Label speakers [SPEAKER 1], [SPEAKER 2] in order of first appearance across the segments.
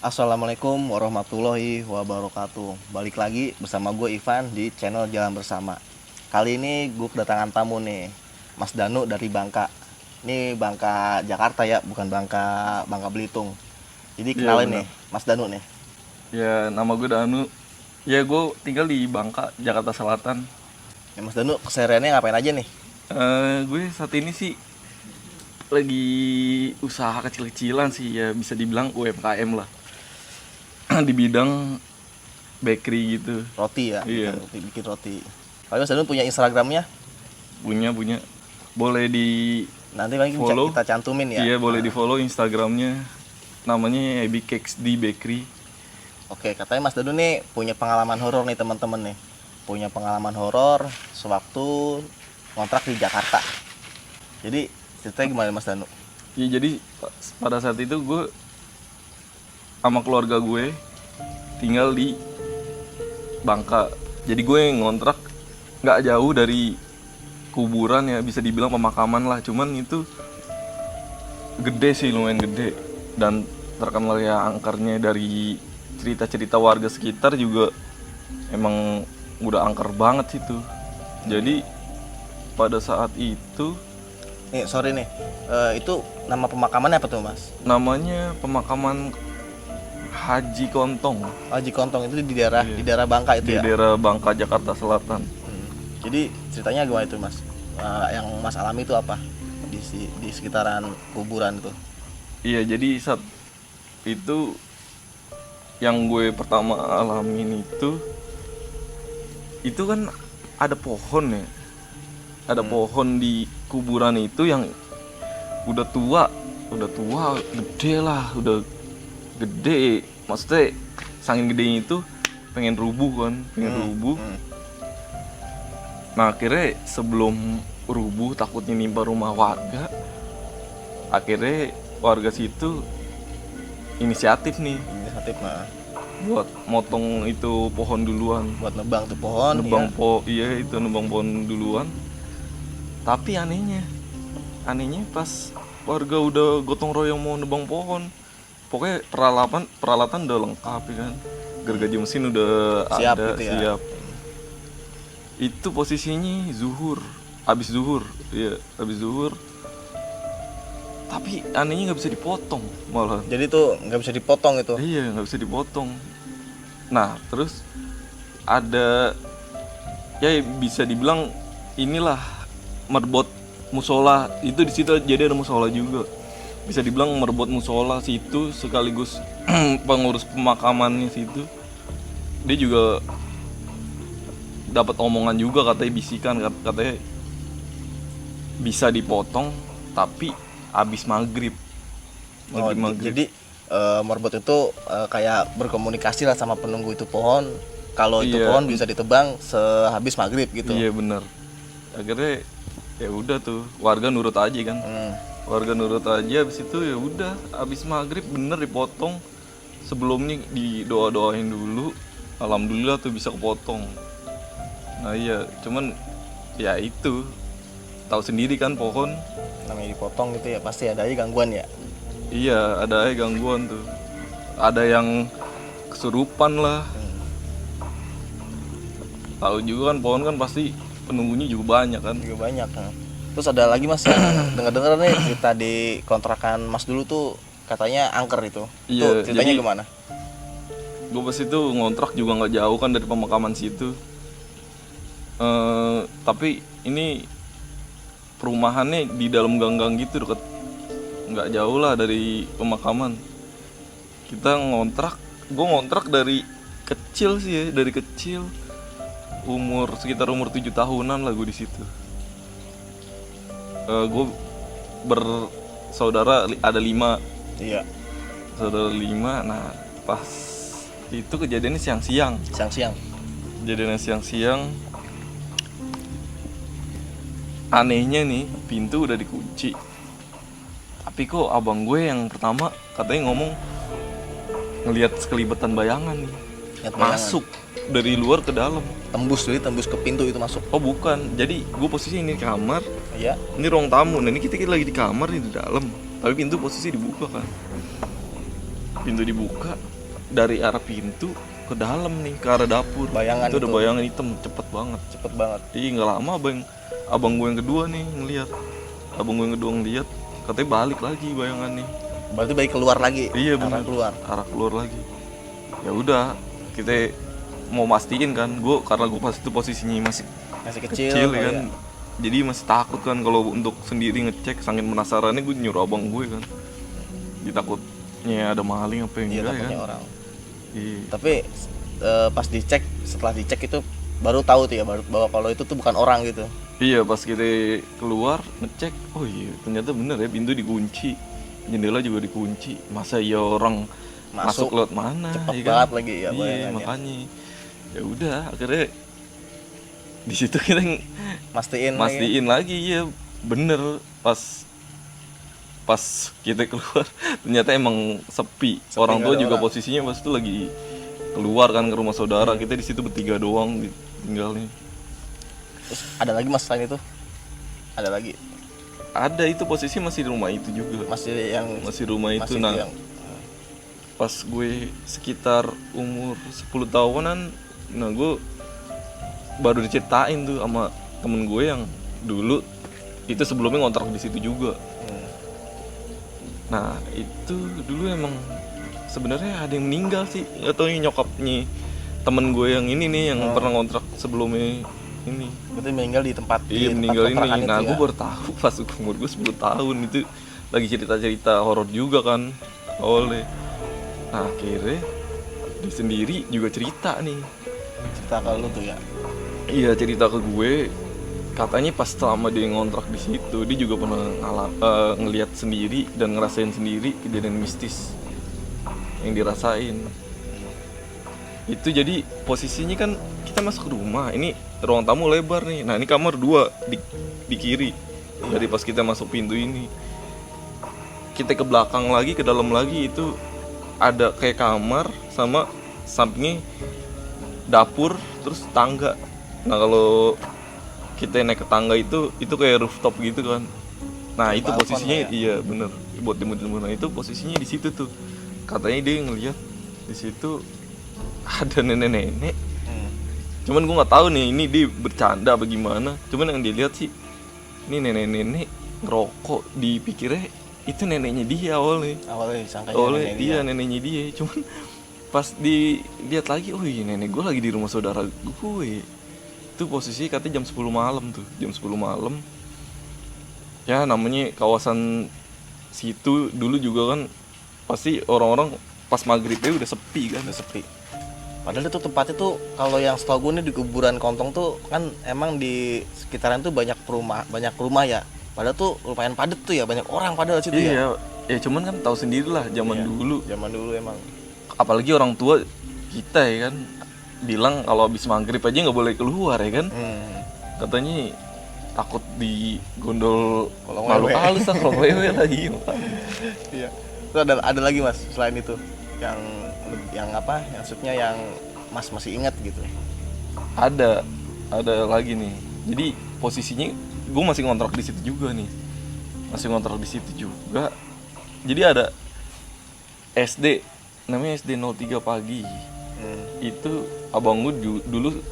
[SPEAKER 1] Assalamualaikum warahmatullahi wabarakatuh. Balik lagi bersama gue Ivan di channel Jalan Bersama. Kali ini gue kedatangan tamu nih, Mas Danu dari Bangka. Ini Bangka Jakarta ya, bukan Bangka Belitung. Jadi
[SPEAKER 2] Iya
[SPEAKER 1] kenalin
[SPEAKER 2] benar.
[SPEAKER 1] nih, Mas Danu nih.
[SPEAKER 2] Ya nama gue Danu. Ya gue tinggal di Bangka, Jakarta Selatan.
[SPEAKER 1] Ya, Mas Danu kesehariannya ngapain aja nih?
[SPEAKER 2] Gue saat ini sih lagi usaha kecil-kecilan sih ya, bisa dibilang UMKM lah. Di bidang bakery gitu.
[SPEAKER 1] Roti ya,
[SPEAKER 2] Iya.
[SPEAKER 1] bikin roti. Kalau Mas Danu punya Instagramnya,
[SPEAKER 2] Punya. Boleh di
[SPEAKER 1] nanti lagi
[SPEAKER 2] follow.
[SPEAKER 1] kita cantumin ya.
[SPEAKER 2] Iya, boleh di follow Instagramnya. Namanya Abby Cakes di Bakery.
[SPEAKER 1] Oke, katanya Mas Danu nih punya pengalaman horor nih teman-teman nih. Punya pengalaman horor sewaktu ngontrak di Jakarta. Jadi ceritanya gimana Mas Danu?
[SPEAKER 2] Ya jadi pada saat itu gue sama keluarga gue tinggal di Bangka. Jadi gue ngontrak nggak jauh dari kuburan ya, bisa dibilang pemakaman lah. Cuman itu gede sih, lumayan gede. Dan terkenal ya angkernya, dari cerita-cerita warga sekitar juga emang udah angker banget situ. Jadi pada saat itu
[SPEAKER 1] Nih, sorry nih. Itu nama pemakamannya apa tuh, Mas?
[SPEAKER 2] namanya pemakaman Haji Kontong
[SPEAKER 1] Haji Kontong itu di daerah
[SPEAKER 2] Iya.
[SPEAKER 1] di daerah Bangka itu
[SPEAKER 2] di
[SPEAKER 1] ya.
[SPEAKER 2] daerah Bangka, Jakarta Selatan.
[SPEAKER 1] Jadi ceritanya gimana itu, Mas? Yang Mas alami itu apa? Di sekitaran kuburan itu.
[SPEAKER 2] Iya, jadi saat itu yang gue pertama alamin itu kan ada pohon ya. Ada pohon di kuburan itu yang udah tua, gede lah, udah gede. Maksudnya saking gedenya itu pengen rubuh kan, rubuh. Nah, akhirnya sebelum rubuh takutnya nimpa rumah warga, akhirnya warga situ inisiatif nih
[SPEAKER 1] Inisiatif
[SPEAKER 2] buat motong itu pohon duluan.
[SPEAKER 1] buat nebang tuh pohon
[SPEAKER 2] Nebang
[SPEAKER 1] ya.
[SPEAKER 2] itu nebang pohon duluan. Tapi anehnya pas warga udah gotong royong mau nebang pohon, pokoknya peralatan udah lengkap ya kan, gergaji mesin udah
[SPEAKER 1] Siap
[SPEAKER 2] ada,
[SPEAKER 1] gitu ya.
[SPEAKER 2] siap. Itu posisinya habis zuhur. Tapi anehnya nggak bisa dipotong malah.
[SPEAKER 1] Jadi tuh nggak bisa dipotong itu.
[SPEAKER 2] Iya, nggak bisa dipotong. Nah, terus ada, ya bisa dibilang inilah merbot musola itu di situ. Jadi ada musola juga, bisa dibilang merbot musola situ sekaligus pengurus pemakamannya situ. Dia juga dapat omongan juga, katanya bisikan, katanya bisa dipotong tapi habis maghrib.
[SPEAKER 1] Jadi merbot itu kayak berkomunikasi lah sama penunggu itu pohon. Kalau itu
[SPEAKER 2] Iya.
[SPEAKER 1] pohon bisa ditebang sehabis maghrib gitu.
[SPEAKER 2] Iya bener. Akhirnya ya udah tuh warga nurut aja kan. Warga nurut aja, habis itu ya udah habis maghrib bener dipotong. Sebelumnya didoa-doain dulu, alhamdulillah tuh bisa kepotong. Nah iya, cuman ya itu tahu sendiri kan pohon.
[SPEAKER 1] Namanya dipotong gitu ya, pasti ada aja gangguan ya.
[SPEAKER 2] Iya, ada aja gangguan tuh. Ada yang kesurupan lah. Tahu juga kan pohon kan pasti penunggunya juga banyak kan.
[SPEAKER 1] Juga banyak kan. Terus ada lagi Mas yang dengar-dengar nih cerita di kontrakan Mas dulu tuh katanya angker itu.
[SPEAKER 2] Iya,
[SPEAKER 1] Tuh ceritanya
[SPEAKER 2] jadi
[SPEAKER 1] gimana?
[SPEAKER 2] gue pas itu ngontrak juga nggak jauh kan dari pemakaman situ. Tapi ini perumahannya di dalam gang-gang gitu, deket, nggak jauh lah dari pemakaman. Kita gue ngontrak dari kecil sih ya, dari kecil, sekitar umur 7 tahunan lah gue di situ. Gue bersaudara ada 5.
[SPEAKER 1] Iya,
[SPEAKER 2] Saudara 5. Nah, pas itu kejadiannya siang-siang.
[SPEAKER 1] siang-siang.
[SPEAKER 2] Kejadiannya siang-siang. Anehnya nih, pintu udah dikunci. Tapi kok abang gue yang pertama katanya ngomong ngelihat sekelibetan bayangan nih.
[SPEAKER 1] Lihat bayangan.
[SPEAKER 2] Masuk dari luar ke dalam.
[SPEAKER 1] Tembus ke pintu itu masuk.
[SPEAKER 2] Oh bukan, jadi gue posisi ini di kamar,
[SPEAKER 1] Iya.
[SPEAKER 2] ini ruang tamu. Nah ini kita lagi di kamar nih di dalam, tapi pintu posisi dibuka kan. pintu dibuka, dari arah pintu ke dalam nih, ke arah dapur.
[SPEAKER 1] Bayangan
[SPEAKER 2] itu ada
[SPEAKER 1] itu.
[SPEAKER 2] bayangan hitam cepet banget.
[SPEAKER 1] Cepet banget.
[SPEAKER 2] Iya nggak lama abang gue yang kedua nih ngelihat. Abang gue yang kedua ngelihat, katanya balik lagi bayangannya.
[SPEAKER 1] Berarti baik keluar lagi.
[SPEAKER 2] Iya
[SPEAKER 1] Arah
[SPEAKER 2] benar.
[SPEAKER 1] keluar.
[SPEAKER 2] Arah keluar lagi. Ya udah, kita mau mastiin kan, karena gue pas itu posisinya masih
[SPEAKER 1] Masih
[SPEAKER 2] kecil
[SPEAKER 1] kecil,
[SPEAKER 2] ya kan. Jadi masih takut kan kalau untuk sendiri ngecek, saking penasarannya gue nyuruh abang gue kan. Ditakutnya ada maling apa yang
[SPEAKER 1] Iya,
[SPEAKER 2] enggak ya
[SPEAKER 1] takutnya
[SPEAKER 2] kan.
[SPEAKER 1] orang.
[SPEAKER 2] Iya.
[SPEAKER 1] Tapi pas dicek, setelah dicek itu baru tahu tuh ya, bahwa kalau itu tuh bukan orang gitu.
[SPEAKER 2] Iya, pas kita keluar ngecek, oh iya ternyata bener ya, pintu dikunci, jendela juga dikunci. Masa ya orang masuk lewat mana?
[SPEAKER 1] Cepet
[SPEAKER 2] ya
[SPEAKER 1] banget
[SPEAKER 2] kan?
[SPEAKER 1] lagi ya
[SPEAKER 2] Iya,
[SPEAKER 1] bayangannya.
[SPEAKER 2] makanya. Ya udah, akhirnya di situ kita mastiin lagi ya bener. Pas kita keluar ternyata emang sepi. Orang tua
[SPEAKER 1] nggak ada
[SPEAKER 2] juga
[SPEAKER 1] orang.
[SPEAKER 2] posisinya pas itu lagi keluar kan ke rumah saudara. Kita di situ bertiga doang tinggalnya.
[SPEAKER 1] Terus ada lagi mas selain itu? Ada lagi?
[SPEAKER 2] Ada, itu posisi masih di rumah itu juga. Masih rumah itu.
[SPEAKER 1] masih
[SPEAKER 2] Nah,
[SPEAKER 1] yang
[SPEAKER 2] pas gue sekitar umur 10 tahunan, nah gue baru diceritain tuh sama temen gue yang dulu itu sebelumnya ngontrak di situ juga. Nah itu dulu emang sebenarnya ada yang meninggal sih, atau nyokapnya temen gue yang ini nih yang pernah ngontrak sebelumnya ini.
[SPEAKER 1] berarti meninggal di tempat
[SPEAKER 2] Iya,
[SPEAKER 1] tempat
[SPEAKER 2] meninggal ini.
[SPEAKER 1] kontrakan
[SPEAKER 2] Nah
[SPEAKER 1] itu
[SPEAKER 2] gue
[SPEAKER 1] ya?
[SPEAKER 2] baru tahu pas umur gue 10 tahun itu lagi cerita-cerita horor juga kan awalnya. Nah akhirnya dia sendiri juga cerita nih.
[SPEAKER 1] Cerita ke lu tuh ya?
[SPEAKER 2] Iya, cerita ke gue. Katanya pas selama dia ngontrak di situ, dia juga pernah ngelihat sendiri dan ngerasain sendiri kejadian mistis yang dirasain. Itu jadi posisinya kan kita masuk rumah, ini ruang tamu lebar nih. Nah ini kamar 2 di kiri dari pas kita masuk pintu ini. Kita ke belakang lagi, ke dalam lagi, itu ada kayak kamar sama sampingnya dapur terus tangga. Nah kalau kita naik ke tangga itu kayak rooftop gitu kan. Nah itu
[SPEAKER 1] Balkon
[SPEAKER 2] posisinya
[SPEAKER 1] ya?
[SPEAKER 2] iya bener, buat timur-timur. Nah itu posisinya di situ tuh. Katanya dia ngeliat di situ ada nenek-nenek. Cuman gue nggak tahu nih ini dia bercanda apa gimana. Cuman yang dilihat sih ini nenek-nenek ngerokok. Dipikirnya itu neneknya dia awalnya
[SPEAKER 1] Disangkanya
[SPEAKER 2] nenek dia. Neneknya dia. Cuman pas dilihat lagi, oh iya nenek gue lagi di rumah saudara gue. Itu posisi katanya jam 10 malam tuh. Jam 10 malam. Ya namanya kawasan situ dulu juga kan pasti orang-orang pas maghribnya udah sepi kan.
[SPEAKER 1] Udah sepi. Padahal itu tempatnya tuh kalau yang setahu gue nih di kuburan Kontong tuh kan emang di sekitaran tuh banyak rumah ya. Padahal tuh lumayan padat tuh ya, banyak orang padahal situ ya.
[SPEAKER 2] Iya, ya cuman kan tahu sendirilah zaman
[SPEAKER 1] Iya,
[SPEAKER 2] dulu.
[SPEAKER 1] Zaman dulu emang.
[SPEAKER 2] Apalagi orang tua kita ya kan bilang kalau habis maghrib aja nggak boleh keluar ya kan. Katanya takut digondol
[SPEAKER 1] Kolong
[SPEAKER 2] makhluk
[SPEAKER 1] wewe.
[SPEAKER 2] halus lah, kalau wewe lagi.
[SPEAKER 1] Iya. Terus ada lagi mas selain itu yang apa? Yang maksudnya yang mas masih ingat gitu.
[SPEAKER 2] Ada lagi nih. Jadi posisinya gue masih ngontrak di situ juga nih. Jadi ada SD, namanya SD 03 pagi. Itu abang gue dulu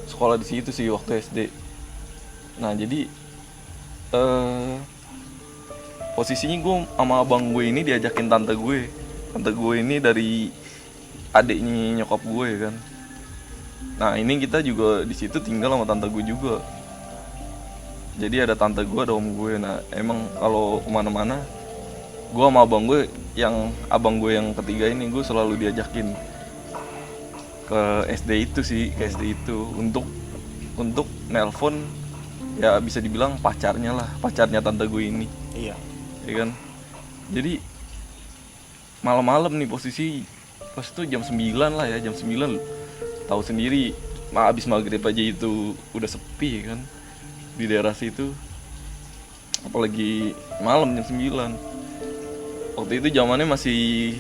[SPEAKER 2] sekolah di situ sih waktu SD. Nah jadi posisinya gue sama abang gue ini diajakin tante gue ini dari adiknya nyokap gue ya kan. Nah ini kita juga di situ tinggal sama tante gue juga. Jadi ada tante gue, ada om gue. Nah emang kalau kemana-mana gue sama abang gue yang ketiga ini, gue selalu diajakin ke SD itu sih, untuk nelpon ya, bisa dibilang pacarnya tante gue ini.
[SPEAKER 1] Iya.
[SPEAKER 2] Ya kan. Jadi malam-malam nih posisi pas itu jam 9 lah ya, jam 9 tahu sendiri, abis maghrib aja itu udah sepi kan di daerah situ, apalagi malam jam 9. Waktu itu zamannya masih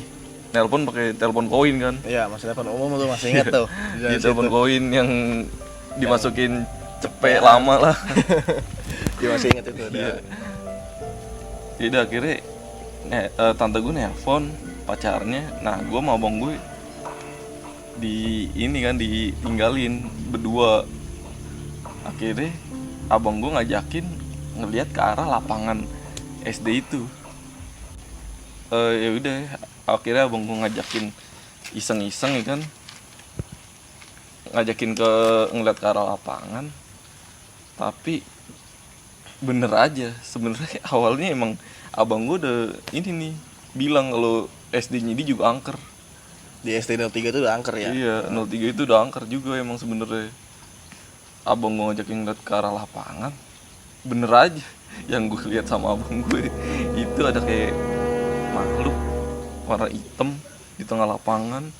[SPEAKER 2] telepon pakai telepon koin kan.
[SPEAKER 1] Iya, masih telepon umum tuh masih ingat tuh.
[SPEAKER 2] Di telepon koin yang dimasukin cepet lama lah.
[SPEAKER 1] Dia masih ingat itu.
[SPEAKER 2] Iya. Jadi akhirnya tante gue nelpon, pacarnya. Nah gue sama abang gue ditinggalin berdua. Akhirnya abang gue ngajakin ngelihat ke arah lapangan SD itu. Ya udah, akhirnya abang gue ngajakin iseng-iseng ya kan, ngajakin ngeliat ke arah lapangan. Tapi bener aja sebenarnya awalnya emang abang gue udah ini nih bilang kalau SD-nya dia juga angker.
[SPEAKER 1] Di SD 03 itu udah angker ya?
[SPEAKER 2] Iya, 03 itu udah angker juga emang sebenarnya. Abang gue ngajakin ngeliat ke arah lapangan, bener aja yang gue lihat sama abang gue itu ada kayak makhluk warna hitam di tengah lapangan,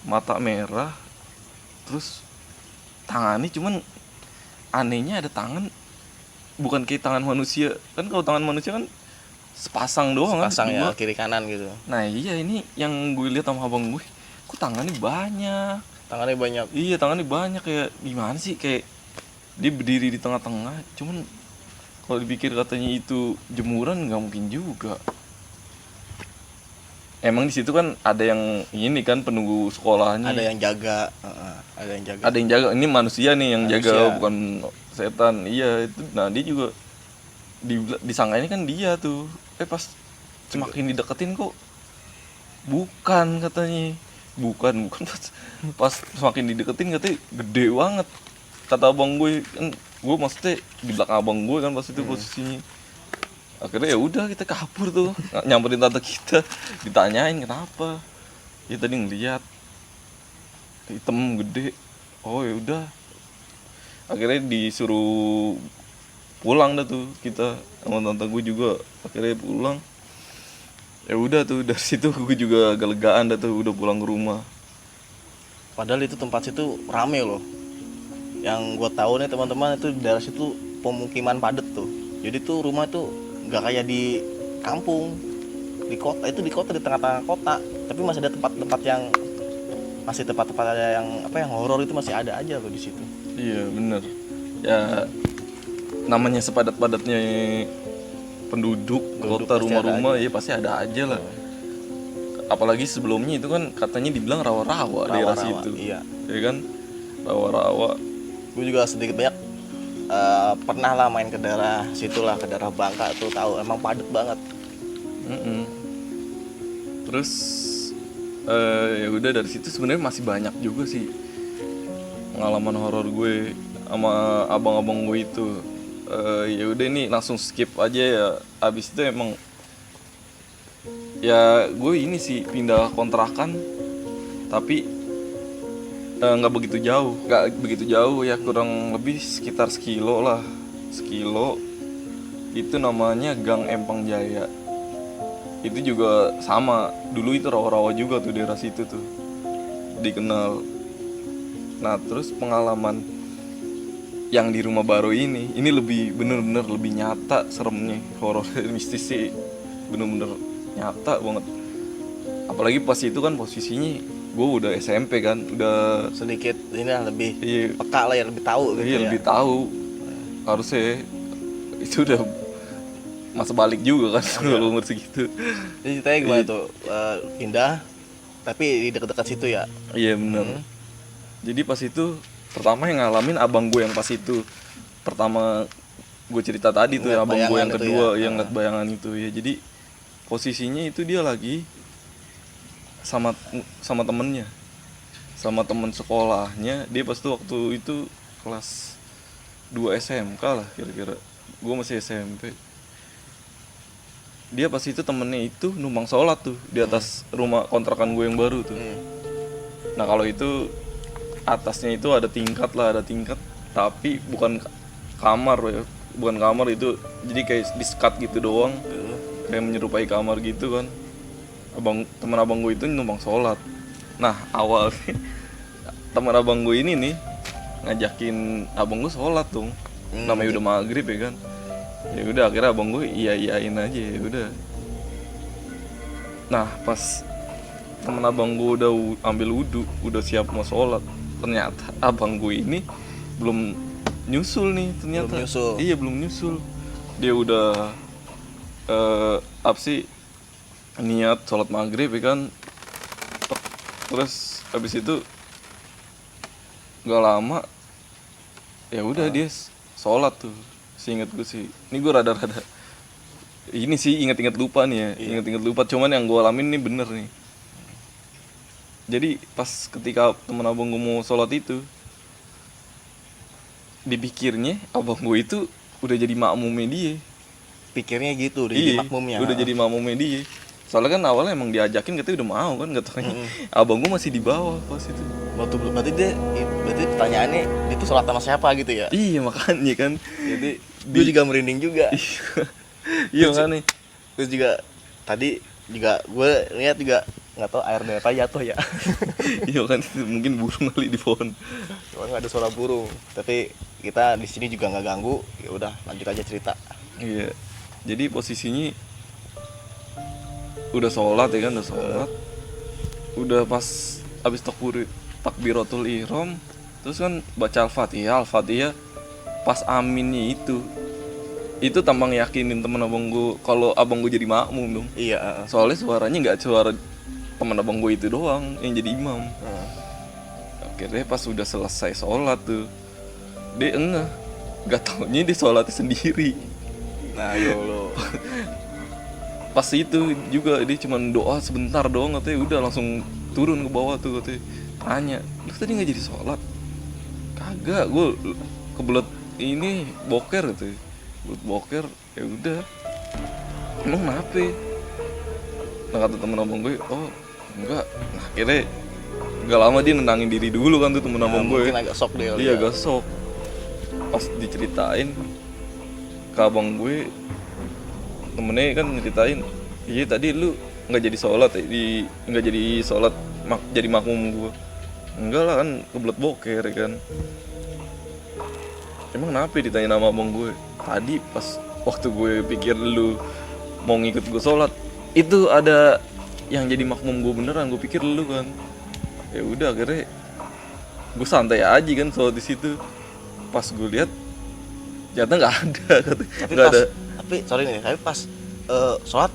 [SPEAKER 2] mata merah, terus tangannya cuman anehnya ada tangan bukan kayak tangan manusia. Kan kalau tangan manusia kan sepasang doang kan,
[SPEAKER 1] Pasang ya,
[SPEAKER 2] dua.
[SPEAKER 1] kiri kanan gitu.
[SPEAKER 2] Nah iya, ini yang gue lihat sama abang gue, kok tangannya banyak.
[SPEAKER 1] Tangannya banyak.
[SPEAKER 2] Iya, tangannya banyak, kayak gimana sih, kayak dia berdiri di tengah-tengah. Cuman kalau dipikir katanya itu jemuran, nggak mungkin juga. Emang di situ kan ada yang ini kan penunggu sekolahnya.
[SPEAKER 1] Ada yang jaga, ada yang jaga.
[SPEAKER 2] Ada yang jaga. Ini manusia nih yang
[SPEAKER 1] Manusia.
[SPEAKER 2] jaga, bukan setan. Iya itu. Nah dia juga disangkanya kan dia tuh. Pas semakin dideketin kok bukan katanya. Bukan pas semakin dideketin katanya gede banget. Kata abang gue kan, gue maksudnya di belakang abang gue kan pas itu posisinya. Akhirnya ya udah kita kabur tuh, nyamperin tante kita, ditanyain kenapa. Ya tadi ngeliat hitam gede. Oh ya udah. Akhirnya disuruh pulang dah tuh kita sama tante gue juga. Akhirnya pulang. Ya udah tuh, dari situ gue juga agak legaan dah tuh, udah pulang ke rumah.
[SPEAKER 1] Padahal itu tempat situ rame loh. Yang gue tahu nih teman-teman, itu di daerah situ pemukiman padat tuh. Jadi tuh rumah tuh nggak kayak di kampung, di kota. Itu di kota, di tengah-tengah kota. Tapi masih ada tempat-tempat yang yang apa, yang horor itu masih ada aja loh di situ.
[SPEAKER 2] Iya bener. Ya namanya sepadat-padatnya penduduk kota,
[SPEAKER 1] pasti
[SPEAKER 2] rumah-rumah, ya pasti ada aja lah. Apalagi sebelumnya itu kan katanya dibilang rawa-rawa daerah
[SPEAKER 1] Rawa-rawa,
[SPEAKER 2] situ.
[SPEAKER 1] iya.
[SPEAKER 2] Ya kan, rawa-rawa.
[SPEAKER 1] Gue juga sedikit banyak pernah lah main ke daerah situlah, ke daerah Bangka tuh, tahu emang padat banget.
[SPEAKER 2] Terus ya udah, dari situ sebenarnya masih banyak juga sih pengalaman horor gue sama abang-abang gue itu. Ya udah, ini langsung skip aja ya. Abis itu emang ya gue ini sih pindah kontrakan, tapi nggak begitu jauh ya, kurang lebih sekitar sekilo lah. Sekilo itu namanya Gang Empang Jaya. Itu juga sama, dulu itu rawa-rawa juga tuh daerah situ tuh, dikenal. Nah terus pengalaman yang di rumah baru ini lebih bener-bener lebih nyata seremnya, horor mistis sih bener-bener nyata banget. Apalagi pas itu kan posisinya gue udah SMP kan, udah
[SPEAKER 1] Sedikit ini lah, lebih
[SPEAKER 2] iya,
[SPEAKER 1] peka lah ya, lebih tahu gitu
[SPEAKER 2] iya
[SPEAKER 1] ya.
[SPEAKER 2] lebih tahu. Harusnya itu udah masa balik juga kan kalau umur segitu.
[SPEAKER 1] Jadi ceritanya gimana tuh, pindah tapi di dekat-dekat situ ya?
[SPEAKER 2] Iya bener. Jadi pas itu pertama yang ngalamin abang gue yang pas itu pertama gue cerita tadi tuh,
[SPEAKER 1] Ngeliat
[SPEAKER 2] abang gue yang
[SPEAKER 1] bayangan itu
[SPEAKER 2] kedua
[SPEAKER 1] ya?
[SPEAKER 2] yang ngeliat bayangan itu ya. Jadi posisinya itu dia lagi sama temennya, sama temen sekolahnya. Dia pas tuh waktu itu kelas 2 SMK lah kira-kira, gue masih SMP. Dia pas itu temennya itu numpang sholat tuh di atas rumah kontrakan gue yang baru tuh. Nah kalau itu atasnya itu ada tingkat, tapi bukan kamar ya, bukan kamar itu, jadi kayak di-sekat gitu doang, kayak menyerupai kamar gitu kan. Teman abang gue itu numpang sholat. Nah awalnya teman abang gue ini nih ngajakin abang gue sholat tuh, namanya udah maghrib ya kan. Ya udah akhirnya abang gue iyain aja, ya udah. Nah pas teman abang gue udah ambil wudhu, udah siap mau sholat, ternyata abang gue ini belum nyusul nih ternyata.
[SPEAKER 1] Belum nyusul.
[SPEAKER 2] Iya belum nyusul. Dia udah apa sih, niat sholat maghrib ya kan. Terus habis itu gak lama ya udah dia sholat tuh. Seingat gue sih, ini gue rada-rada ini sih inget-inget lupa nih ya. Inget-inget lupa, cuman yang gue alamin ini bener nih. Jadi pas ketika temen abang gue mau sholat itu, dipikirnya abang gue itu udah jadi makmumnya dia.
[SPEAKER 1] Pikirnya gitu, udah jadi makmumnya.
[SPEAKER 2] Udah jadi makmumnya dia. Soalnya kan awalnya emang diajakin katanya udah mau kan, katanya abang gue masih di bawah pas itu.
[SPEAKER 1] Berarti pertanyaannya dia tuh sholat sama siapa gitu ya?
[SPEAKER 2] Iya makanya kan.
[SPEAKER 1] Jadi gue juga merinding juga.
[SPEAKER 2] Iya makanya.
[SPEAKER 1] Terus juga tadi juga gue lihat juga nggak tahu air dari apa jatuh ya.
[SPEAKER 2] Iya kan, mungkin burung kali di pohon.
[SPEAKER 1] Cuma nggak ada suara burung. Tapi kita di sini juga nggak ganggu. Ya udah lanjut aja cerita.
[SPEAKER 2] Iya. Jadi posisinya udah sholat ya kan, udah pas abis takbiratul ihram, terus kan baca al-fatihah pas aminnya itu tambang yakinin temen abang gue kalau abang gue jadi makmum dong.
[SPEAKER 1] Iya.
[SPEAKER 2] Soalnya suaranya nggak suara temen abang gue itu doang yang jadi imam. Akhirnya pas udah selesai sholat tuh, dia nggak taunya dia sholatnya sendiri.
[SPEAKER 1] Nah yolo.
[SPEAKER 2] Pas itu juga dia cuma doa sebentar doang, katanya udah langsung turun ke bawah tuh, katanya tanya, lu tadi nggak jadi sholat? Kagak, gue kebelet ini boker gitu, kebelet boker. Ya udah, emang kenapa? Nah kata temen abang gue, oh enggak. Nah akhirnya gak lama dia nendangin diri dulu kan tuh temen abang gue.
[SPEAKER 1] Mungkin agak shock deh.
[SPEAKER 2] Iya agak shock. Pas diceritain ke abang gue, temennya kan ngeritain, iya tadi lu nggak jadi sholat ya, nggak jadi sholat jadi makmum gue. Enggak lah, kan kebelet boker ya kan. Emang kenapa ditanya nama abang gue? Tadi pas waktu gue pikir lu mau ngikut gue sholat, itu ada yang jadi makmum gue beneran, gue pikir lu kan. Ya udah akhirnya gue santai aja kan sholat di situ. Pas gue lihat ternyata nggak ada, nggak ada.
[SPEAKER 1] Tapi sorry nih, tapi pas sholat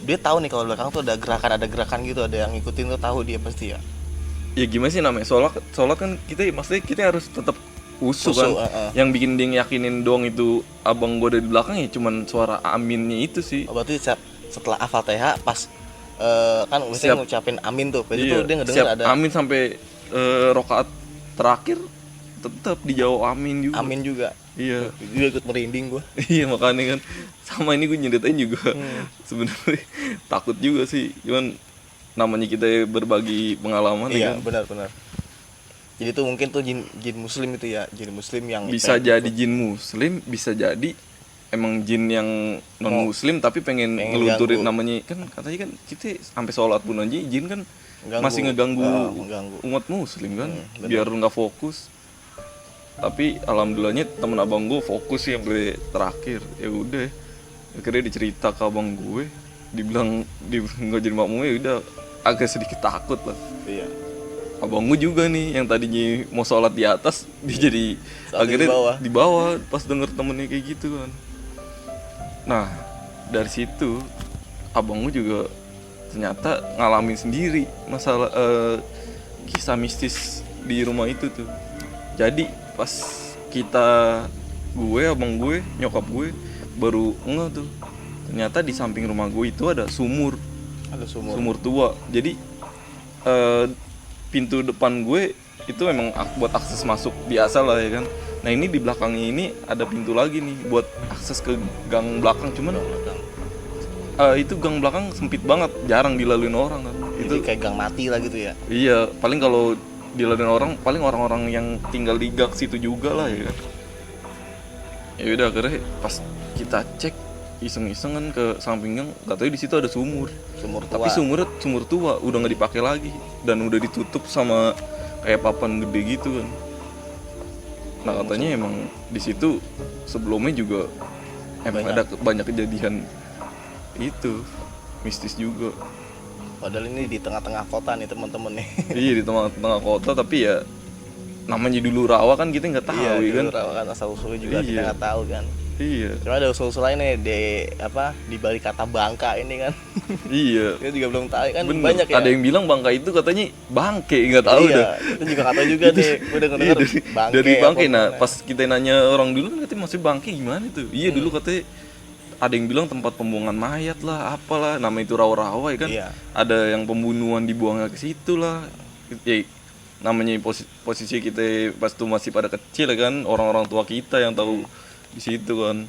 [SPEAKER 1] dia tahu nih kalau belakang tuh ada gerakan gitu, ada yang ngikutin tuh, tahu dia pasti ya.
[SPEAKER 2] Ya gimana sih namanya sholat kan maksudnya kita harus tetap usuh kan. Yang bikin dia yakinin doang itu abang gue dari belakang ya cuman suara aminnya itu sih.
[SPEAKER 1] Oh, berarti setelah al-fatihah pas kan mesti ngucapin amin tuh, berarti
[SPEAKER 2] iya,
[SPEAKER 1] tuh dia ngedenger ada
[SPEAKER 2] amin sampai rokaat terakhir tetap dijawab amin juga.
[SPEAKER 1] Amin juga.
[SPEAKER 2] Iya.
[SPEAKER 1] Juga ikut merinding gue.
[SPEAKER 2] Iya makanya kan, sama ini gue nyeritain juga. Sebenarnya takut juga sih, cuman namanya kita berbagi pengalaman.
[SPEAKER 1] Iya,
[SPEAKER 2] ya kan?
[SPEAKER 1] benar. Jadi tuh mungkin tuh jin muslim itu ya, jin muslim yang
[SPEAKER 2] bisa jadi jin muslim, bisa jadi emang jin yang non muslim tapi pengen ngelunturin namanya. Kan katanya kan kita sampai sholat pun aja jin kan masih ngeganggu umat muslim kan, biar nggak fokus. Tapi alhamdulillahnya temen abang gue fokus sih sampai terakhir. Ya udah akhirnya dicerita ke abang gue, dibilang nggak jadi makmum, ya udah agak sedikit takut lah.
[SPEAKER 1] Iya.
[SPEAKER 2] Abang gue juga nih yang tadinya mau sholat di atas, dia jadi akhirnya di bawah pas denger temennya kayak gitu kan. Nah dari situ abang gue juga ternyata ngalamin sendiri masalah kisah mistis di rumah itu tuh. Jadi pas abang gue, nyokap gue baru tuh, ternyata di samping rumah gue itu ada sumur tua. Jadi pintu depan gue itu memang buat akses masuk biasa lah ya kan. Nah ini di belakangnya ini ada pintu lagi nih buat akses ke gang belakang, cuman itu gang belakang sempit banget, jarang dilaluin orang kan.
[SPEAKER 1] Itu kayak gang mati lah gitu ya.
[SPEAKER 2] Iya, paling kalau dilaluin orang paling orang-orang yang tinggal di gang situ juga lah ya kan. Ya udah akhirnya pas kita cek iseng-iseng kan ke samping gang, katanya di situ ada sumur tua. Tapi sumur tua udah nggak dipakai lagi dan udah ditutup sama kayak papan gede gitu kan. Nah katanya emang di situ sebelumnya juga emang ada banyak kejadian itu mistis juga.
[SPEAKER 1] Padahal ini di tengah-tengah kota nih teman-teman nih.
[SPEAKER 2] Iya di tengah-tengah kota, tapi ya namanya dulu rawa kan kita nggak tahu.
[SPEAKER 1] Iya,
[SPEAKER 2] kan
[SPEAKER 1] rawa kan asal usulnya juga kita nggak tahu kan.
[SPEAKER 2] Iya.
[SPEAKER 1] Cuma ada usul-usul lain nih di balik kata Bangka ini kan.
[SPEAKER 2] Iya.
[SPEAKER 1] Kita juga belum tahu kan,
[SPEAKER 2] Bener.
[SPEAKER 1] banyak ya.
[SPEAKER 2] Ada yang bilang Bangka itu katanya bangke, nggak tahu
[SPEAKER 1] Iya,
[SPEAKER 2] dah.
[SPEAKER 1] itu juga kata juga nih. Gue udah
[SPEAKER 2] Iya,
[SPEAKER 1] denger bangke.
[SPEAKER 2] dari bangke.
[SPEAKER 1] apa
[SPEAKER 2] Nah,
[SPEAKER 1] gimana.
[SPEAKER 2] pas kita nanya orang dulu kan katanya maksudnya bangke gimana tuh? Iya dulu katanya ada yang bilang tempat pembuangan mayat lah, apalah, nama itu rawa-rawa ya kan.
[SPEAKER 1] Iya.
[SPEAKER 2] Ada yang pembunuhan dibuangnya ke situ lah. Ya, namanya posisi kita pas itu masih pada kecil ya kan, orang-orang tua kita yang tahu di situ kan.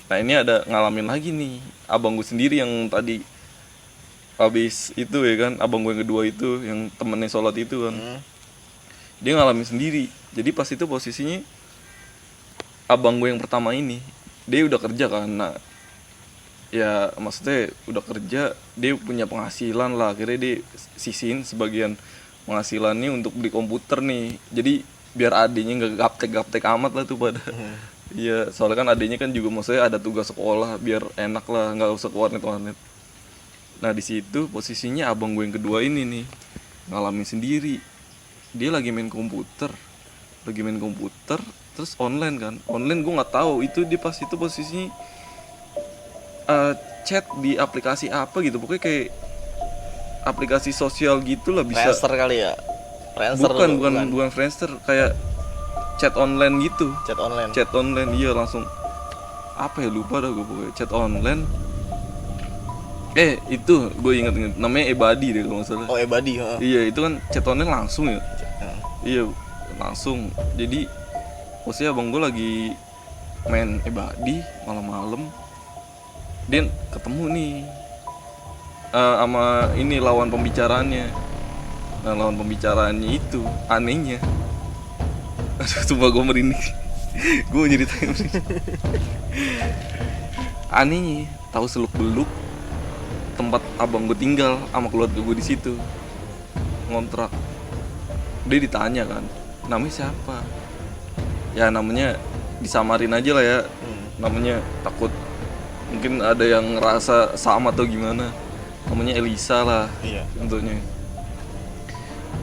[SPEAKER 2] Nah ini ada ngalamin lagi nih abang gue sendiri yang tadi habis itu ya kan, abang gue yang kedua itu yang temennya sholat itu kan, dia ngalamin sendiri. Jadi pas itu posisinya abang gue yang pertama ini dia udah kerja kan, nah ya maksudnya udah kerja, dia punya penghasilan lah, akhirnya dia sisihin sebagian penghasilannya untuk beli komputer nih, jadi biar adiknya nggak gaptek amat lah tuh pada. Iya, soalnya kan adiknya kan juga maksudnya ada tugas sekolah, biar enak lah, nggak usah ke warnet. Nah di situ posisinya abang gue yang kedua ini nih ngalamin sendiri, dia lagi main komputer, terus online kan, online gue nggak tahu itu dia pas itu posisinya chat di aplikasi apa gitu, pokoknya kayak aplikasi sosial gitu lah bisa.
[SPEAKER 1] Friendster kali ya. Friendster
[SPEAKER 2] Bukan Friendster, kayak chat online gitu.
[SPEAKER 1] Chat online.
[SPEAKER 2] Iya langsung apa ya, lupa dah gue pokoknya chat online. Itu gue inget namanya Ebadi deh kalau nggak salah.
[SPEAKER 1] Oh, Ebadi, heeh.
[SPEAKER 2] Iya itu kan chat online langsung ya.
[SPEAKER 1] Heeh.
[SPEAKER 2] Iya langsung. Jadi posisinya abang gue lagi main Ebadi malam-malam, dia ketemu nih sama ini lawan pembicaraannya. Nah lawan pembicaraannya itu anehnya, aduh sumpah gue merinding. Gue mau nyeritain anehnya, tahu seluk beluk tempat abang gue tinggal sama keluarga gue di situ ngontrak. Dia ditanya kan, namanya siapa? Ya namanya disamarin aja lah ya, namanya takut mungkin ada yang ngerasa sama atau gimana. Namanya Elisa lah.
[SPEAKER 1] Iya.
[SPEAKER 2] Tentunya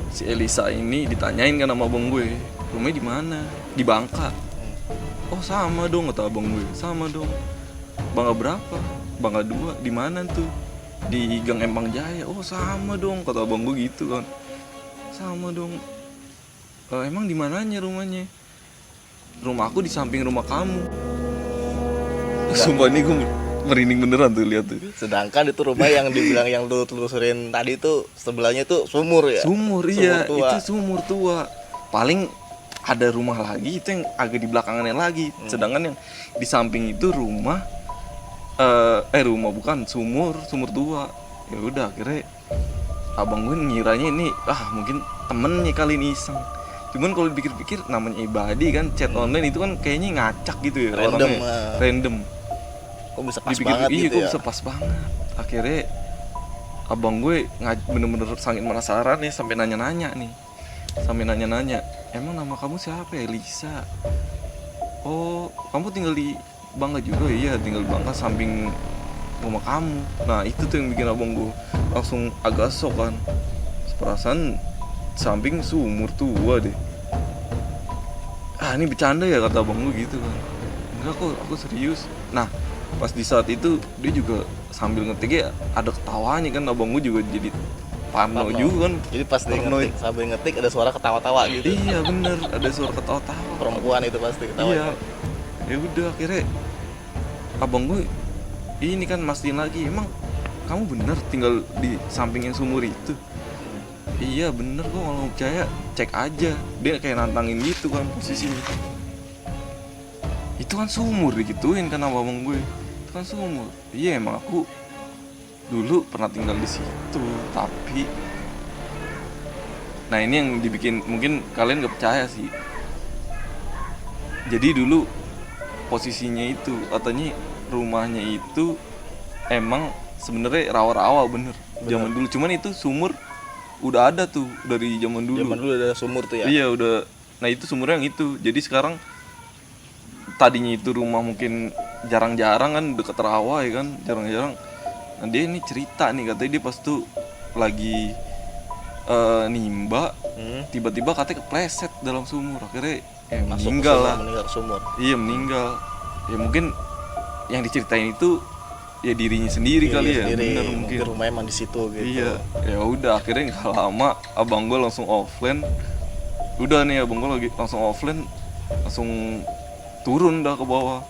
[SPEAKER 2] si Elisa ini ditanyain kan sama abang gue, rumahnya di mana? Di Bangka. Oh sama dong kata abang gue, sama dong. Bangka berapa? Bangka 2. Di mana tuh? Di Gang Empang Jaya. Oh sama dong kata abang gue gitu kan. Sama dong. Emang di mananya rumahnya? Rumah aku di samping rumah kamu. Sumpah ini gue merinding beneran tuh lihat tuh.
[SPEAKER 1] Sedangkan itu rumah yang dibilang yang lu telusurin tadi tuh sebelahnya tuh sumur ya.
[SPEAKER 2] Sumur iya,
[SPEAKER 1] tua.
[SPEAKER 2] itu sumur tua. Paling ada rumah lagi itu yang agak di belakangannya lagi. Sedangkan yang di samping itu rumah rumah bukan sumur tua. Ya udah akhirnya abang gue ngiranya ini mungkin temennya kali ini iseng. Cuman kalau dipikir-pikir namanya Ebadi kan, chat online itu kan kayaknya ngacak gitu ya,
[SPEAKER 1] Random,
[SPEAKER 2] orangnya random.
[SPEAKER 1] Kok bisa pas
[SPEAKER 2] Dipikir,
[SPEAKER 1] banget
[SPEAKER 2] iya,
[SPEAKER 1] gitu
[SPEAKER 2] kok
[SPEAKER 1] ya.
[SPEAKER 2] bisa pas banget. Akhirnya abang gue bener-bener sangat penasaran nih, sampai nanya-nanya nih. Emang nama kamu siapa ya? Lisa. Oh, kamu tinggal di Bangka juga? Iya, tinggal di Bangka samping rumah kamu. Nah, itu tuh yang bikin abang gue langsung agak shock kan. Perasaan samping sumur tua deh. Ini bercanda ya kata abang gue gitu kan. Enggak kok, aku serius. Nah, pas di saat itu dia juga sambil ngetik ya ada ketawanya kan, abang gue juga jadi parno juga kan.
[SPEAKER 1] Jadi pas dia ngetik, sambil ngetik ada suara ketawa-tawa gitu.
[SPEAKER 2] Iya bener, ada suara ketawa-tawa.
[SPEAKER 1] Perempuan itu pasti ketawa.
[SPEAKER 2] Iya. Ya udah akhirnya abang gue ini kan mastiin lagi, emang kamu bener tinggal di samping yang sumur itu? Iya bener kok, kalau nggak percaya cek aja. Dia kayak nantangin gitu kan posisinya. Itu kan sumur digituin kan sama abang gue. Itu kan sumur. Iya emang aku dulu pernah tinggal di situ, tapi nah ini yang dibikin mungkin kalian gak percaya sih. Jadi dulu posisinya itu katanya rumahnya itu emang sebenarnya rawa-rawa bener zaman dulu. Cuman itu sumur udah ada tuh dari zaman dulu.
[SPEAKER 1] Zaman dulu ada sumur tuh ya.
[SPEAKER 2] Iya udah. Nah itu sumurnya yang itu. Jadi sekarang tadinya itu rumah mungkin jarang-jarang kan deket rawa ya kan, jarang-jarang. Nah dia ini cerita nih, katanya dia pas tuh lagi nimba, tiba-tiba katanya kepleset dalam sumur, akhirnya meninggal lah.
[SPEAKER 1] Meninggal sumur.
[SPEAKER 2] Iya meninggal. ya mungkin yang diceritain itu ya dirinya sendiri kali ya,
[SPEAKER 1] sendiri,
[SPEAKER 2] bener
[SPEAKER 1] mungkin rumahnya emang di situ gitu.
[SPEAKER 2] Iya, ya udah akhirnya nggak lama abang gue langsung offline. Udah nih abang gue lagi langsung offline, langsung turun dah ke bawah.